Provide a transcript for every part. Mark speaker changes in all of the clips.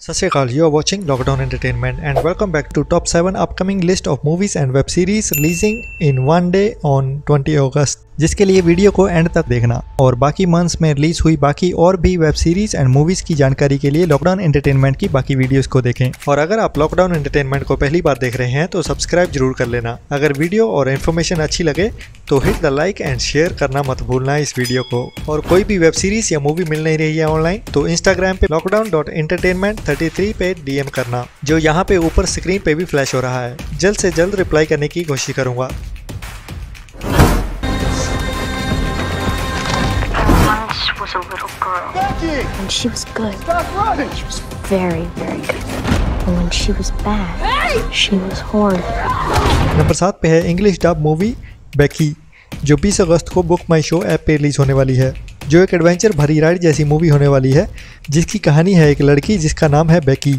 Speaker 1: सत श्री अकाल, you are watching Lockdown Entertainment and welcome back to top 7 upcoming list of movies and web series releasing in one day on 20 August, जिसके लिए video को and तक देखना और बाकी मंथ्स में रिलीज हुई बाकी और भी वेब सीरीज एंड मूवीज की जानकारी के लिए लॉकडाउन एंटरटेनमेंट की बाकी वीडियोस को देखें। और अगर आप लॉकडाउन एंटरटेनमेंट को पहली बार देख रहे हैं तो सब्सक्राइब जरूर कर लेना। अगर वीडियो और इन्फॉर्मेशन अच्छी लगे तो hit the like and share करना मत भूलना इस वीडियो को। और कोई भी वेब सीरीज या मूवी मिल नहीं रही है ऑनलाइन तो इंस्टाग्राम पे lockdown.entertainment33 पे डीएम करना, जो यहाँ पे ऊपर स्क्रीन पे भी फ्लैश हो रहा है। जल्द से जल्द रिप्लाई करने की कोशिश करूंगा।
Speaker 2: Was a little girl. Becky! And she was good. Stop running! She was very, very good. And when she was bad, she was horrible.
Speaker 1: Number 7 पे है इंग्लिश डब मूवी बेकी, जो 20 अगस्त को बुक माई शो ऐप पे release होने वाली है, जो एक एडवेंचर भरी राइड जैसी मूवी होने वाली है, जिसकी कहानी है एक लड़की जिसका नाम है बेकी,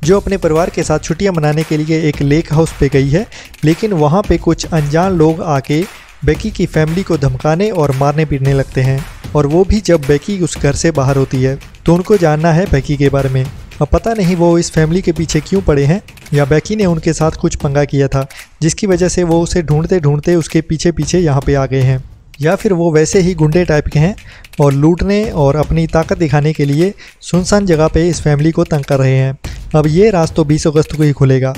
Speaker 1: जो अपने परिवार के साथ छुट्टियां मनाने के लिए एक लेक हाउस पे गई है। लेकिन वहाँ पे कुछ अनजान लोग आके बेकी की फैमिली को धमकाने और मारने पीटने लगते हैं, और वो भी जब बेकी उस घर से बाहर होती है। तो उनको जानना है बेकी के बारे में। अब पता नहीं वो इस फैमिली के पीछे क्यों पड़े हैं, या बेकी ने उनके साथ कुछ पंगा किया था जिसकी वजह से वो उसे ढूंढते ढूंढते उसके पीछे पीछे यहाँ पे आ गए हैं, या फिर वो वैसे ही गुंडे टाइप के हैं और लूटने और अपनी ताकत दिखाने के लिए सुनसान जगह पे इस फैमिली को तंग कर रहे हैं। अब ये राज तो 20 अगस्त को ही खुलेगा,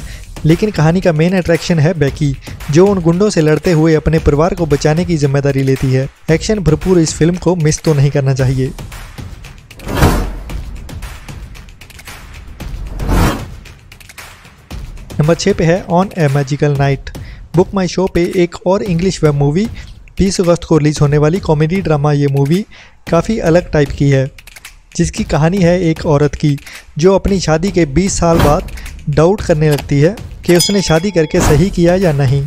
Speaker 1: लेकिन कहानी का मेन अट्रैक्शन है बेकी, जो उन गुंडों से लड़ते हुए अपने परिवार को बचाने की जिम्मेदारी लेती है। एक्शन भरपूर इस फिल्म को मिस तो नहीं करना चाहिए। नंबर 6 पे है on A magical night, book my show पे एक और इंग्लिश वेब मूवी 20 अगस्त को रिलीज होने वाली कॉमेडी ड्रामा। ये मूवी काफ़ी अलग टाइप की है, जिसकी कहानी है एक औरत की जो अपनी शादी के 20 साल बाद डाउट करने लगती है कि उसने शादी करके सही किया या नहीं,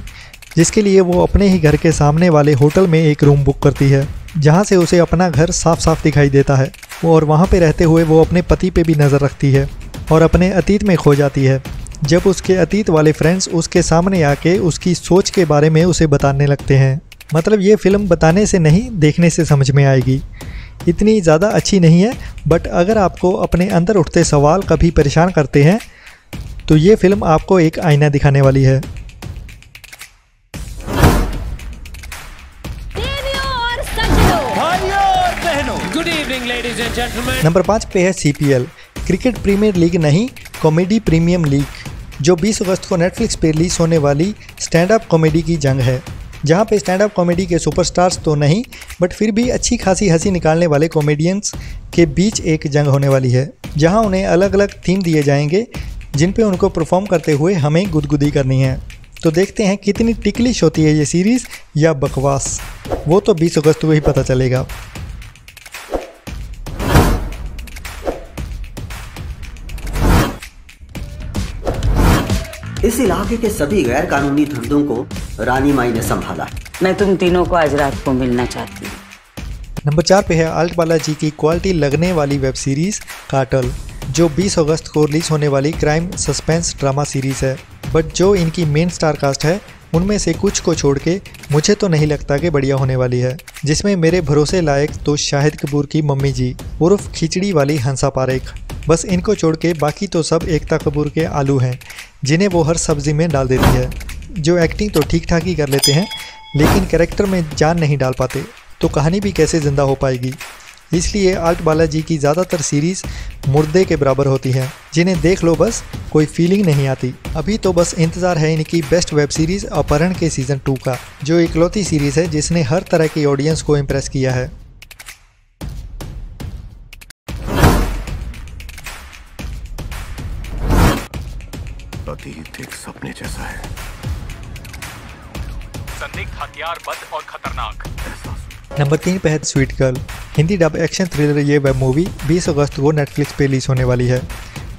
Speaker 1: जिसके लिए वो अपने ही घर के सामने वाले होटल में एक रूम बुक करती है, जहाँ से उसे अपना घर साफ साफ दिखाई देता है। और वहाँ पे रहते हुए वो अपने पति पे भी नज़र रखती है और अपने अतीत में खो जाती है, जब उसके अतीत वाले फ्रेंड्स उसके सामने आके उसकी सोच के बारे में उसे बताने लगते हैं। मतलब ये फ़िल्म बताने से नहीं, देखने से समझ में आएगी। इतनी ज़्यादा अच्छी नहीं है, बट अगर आपको अपने अंदर उठते सवाल कभी परेशान करते हैं तो ये फिल्म आपको एक आईना दिखाने वाली है।
Speaker 3: Good evening ladies and gentleman.
Speaker 1: Number 5 पे है CPL, क्रिकेट प्रीमियर लीग नहीं, कॉमेडी प्रीमियम लीग, जो 20 अगस्त को नेटफ्लिक्स पे रिलीज होने वाली स्टैंड अप कॉमेडी की जंग है, जहाँ पे स्टैंड अप कॉमेडी के सुपरस्टार्स तो नहीं बट फिर भी अच्छी खासी हंसी निकालने वाले कॉमेडियंस के बीच एक जंग होने वाली है, जहाँ उन्हें अलग अलग थीम दिए जाएंगे जिन पे उनको परफॉर्म करते हुए हमें गुदगुदी करनी है। तो देखते हैं कितनी टिकलिश होती है ये सीरीज़ या बकवास, वो तो 20 अगस्त को ही पता चलेगा।
Speaker 4: इस इलाके के सभी गैर कानूनी धंधों को रानी माई ने संभाला।
Speaker 5: मैं तुम तीनों को आज रात को मिलना चाहती हूँ।
Speaker 1: नंबर 4 पे है अल्ट बालाजी की क्वालिटी लगने वाली वेब सीरीज़ कार्टेल, जो 20 अगस्त को रिलीज होने वाली क्राइम सस्पेंस ड्रामा सीरीज़ है। बट जो इनकी मेन स्टार कास्ट है उनमें से कुछ को छोड़ के मुझे तो नहीं लगता कि बढ़िया होने वाली है, जिसमें मेरे भरोसे लायक तो शाहिद कपूर की मम्मी जी उर्फ खिचड़ी वाली हंसा पारेख, बस इनको छोड़ के बाकी तो सब एकता कपूर के आलू हैं, जिन्हें वो हर सब्जी में डाल देती है, जो एक्टिंग तो ठीक ठाक ही कर लेते हैं लेकिन कैरेक्टर में जान नहीं डाल पाते, तो कहानी भी कैसे ज़िंदा हो पाएगी। इसलिए अल्ट बालाजी की ज़्यादातर सीरीज़ मुर्दे के बराबर होती हैं, जिन्हें देख लो बस कोई फीलिंग नहीं आती। अभी तो बस इंतज़ार है इनकी बेस्ट वेब सीरीज़ अपहरण के सीज़न 2 का, जो इकलौती सीरीज़ है जिसने हर तरह की ऑडियंस को इम्प्रेस किया है।
Speaker 6: अतीत एक सपने जैसा है,
Speaker 3: संदिग्ध हथियारबंद और खतरनाक।
Speaker 1: नंबर 3 पे है sweet girl, Hindi dub action thriller. ये वेब मूवी 20 अगस्त को नेटफ्लिक्स पे रिलीज होने वाली है,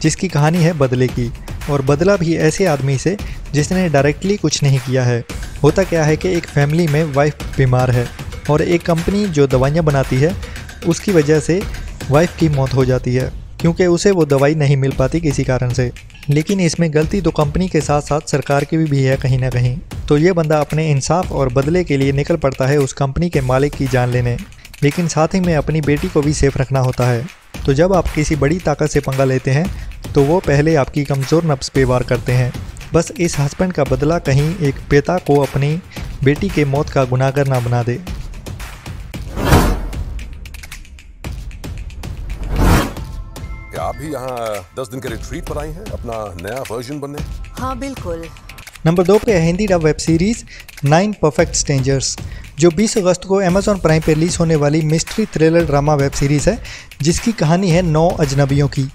Speaker 1: जिसकी कहानी है बदले की, और बदला भी ऐसे आदमी से जिसने डायरेक्टली कुछ नहीं किया है। होता क्या है कि एक फैमिली में वाइफ बीमार है और एक कंपनी जो दवाइयाँ बनाती है उसकी वजह से वाइफ की मौत हो जाती है, क्योंकि उसे वो दवाई नहीं मिल पाती किसी कारण से। लेकिन इसमें गलती तो कंपनी के साथ साथ सरकार की भी है कहीं ना कहीं। तो ये बंदा अपने इंसाफ और बदले के लिए निकल पड़ता है उस कंपनी के मालिक की जान लेने, लेकिन साथ ही में अपनी बेटी को भी सेफ रखना होता है। तो जब आप किसी बड़ी ताकत से पंगा लेते हैं तो वो पहले आपकी कमज़ोर नब्ज़ पे वार करते हैं। बस इस हस्बैंड का बदला कहीं एक पिता को अपनी बेटी के मौत का गुनाहगार ना बना दे।
Speaker 6: क्या आप भी यहाँ 10 दिन के रिट्रीट पर आई हैं अपना नया वर्जन बनने?
Speaker 5: हाँ बिल्कुल।
Speaker 1: नंबर 2 पे Hindi dub web series 9 perfect strangers, जो 20 अगस्त को अमेज़ॉन प्राइम पर रिलीज़ होने वाली mystery thriller drama web series है, जिसकी कहानी है 9 अजनबियों की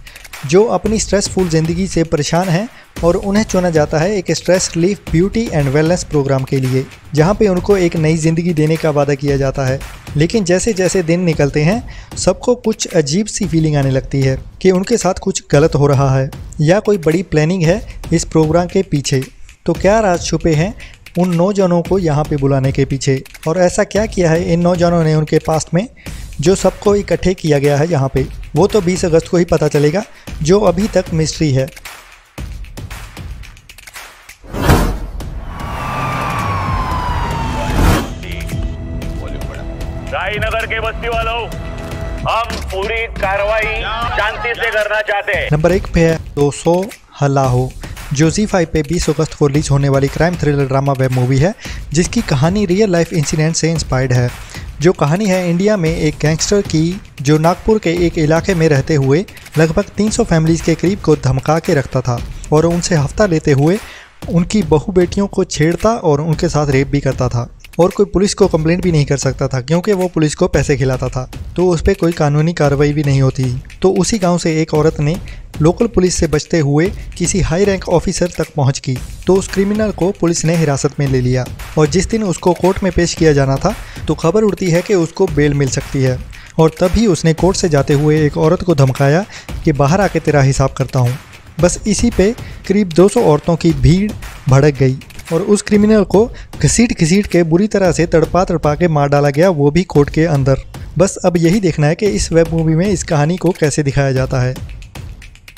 Speaker 1: जो अपनी स्ट्रेसफुल ज़िंदगी से परेशान हैं और उन्हें चुना जाता है एक stress relief beauty and wellness programme के लिए, जहां पे उनको एक नई ज़िंदगी देने का वादा किया जाता है। लेकिन जैसे जैसे दिन निकलते हैं सबको कुछ अजीब सी फीलिंग आने लगती है कि उनके साथ कुछ गलत हो रहा है या कोई बड़ी प्लानिंग है इस प्रोग्राम के पीछे। तो क्या राज छुपे हैं उन नौजवानों को यहाँ पे बुलाने के पीछे, और ऐसा क्या किया है इन नौजवानों ने उनके पास्ट में जो सबको इकट्ठे किया गया है यहाँ पे, वो तो 20 अगस्त को ही पता चलेगा, जो अभी तक मिस्ट्री है।
Speaker 3: रायनगर के बस्ती वालों, हम पूरी कार्रवाई शांति से करना चाहते हैं।
Speaker 1: नंबर 1 पे है 200 हल्ला हो, जो ZEE5 पे 20 अगस्त को रिलीज होने वाली crime thriller drama web movie है, जिसकी कहानी रियल लाइफ इंसिडेंट से इंस्पायर्ड है। जो कहानी है इंडिया में एक गैंगस्टर की जो नागपुर के एक इलाके में रहते हुए लगभग 300 फैमिलीज़ के करीब को धमका के रखता था और उनसे हफ्ता लेते हुए उनकी बहू बेटियों को छेड़ता और उनके साथ रेप भी करता था, और कोई पुलिस को कंप्लेंट भी नहीं कर सकता था क्योंकि वो पुलिस को पैसे खिलाता था, तो उस पर कोई कानूनी कार्रवाई भी नहीं होती। तो उसी गांव से एक औरत ने लोकल पुलिस से बचते हुए किसी हाई रैंक ऑफिसर तक पहुंच की, तो उस क्रिमिनल को पुलिस ने हिरासत में ले लिया और जिस दिन उसको कोर्ट में पेश किया जाना था तो खबर उड़ती है कि उसको बेल मिल सकती है, और तभी उसने कोर्ट से जाते हुए एक औरत को धमकाया कि बाहर आके तेरा हिसाब करता हूँ। बस इसी पे करीब 200 औरतों की भीड़ भड़क गई और उस क्रिमिनल को घसीट के बुरी तरह से तड़पा के मार डाला गया, वो भी कोर्ट के अंदर। बस अब यही देखना है कि इस वेब मूवी में इस कहानी को कैसे दिखाया जाता है।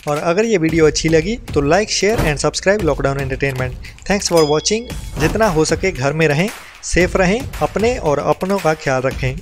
Speaker 1: और अगर ये वीडियो अच्छी लगी तो like, share and subscribe lockdown entertainment. Thanks for watching. जितना हो सके घर में रहें, सेफ रहें, अपने और अपनों का ख्याल रखें।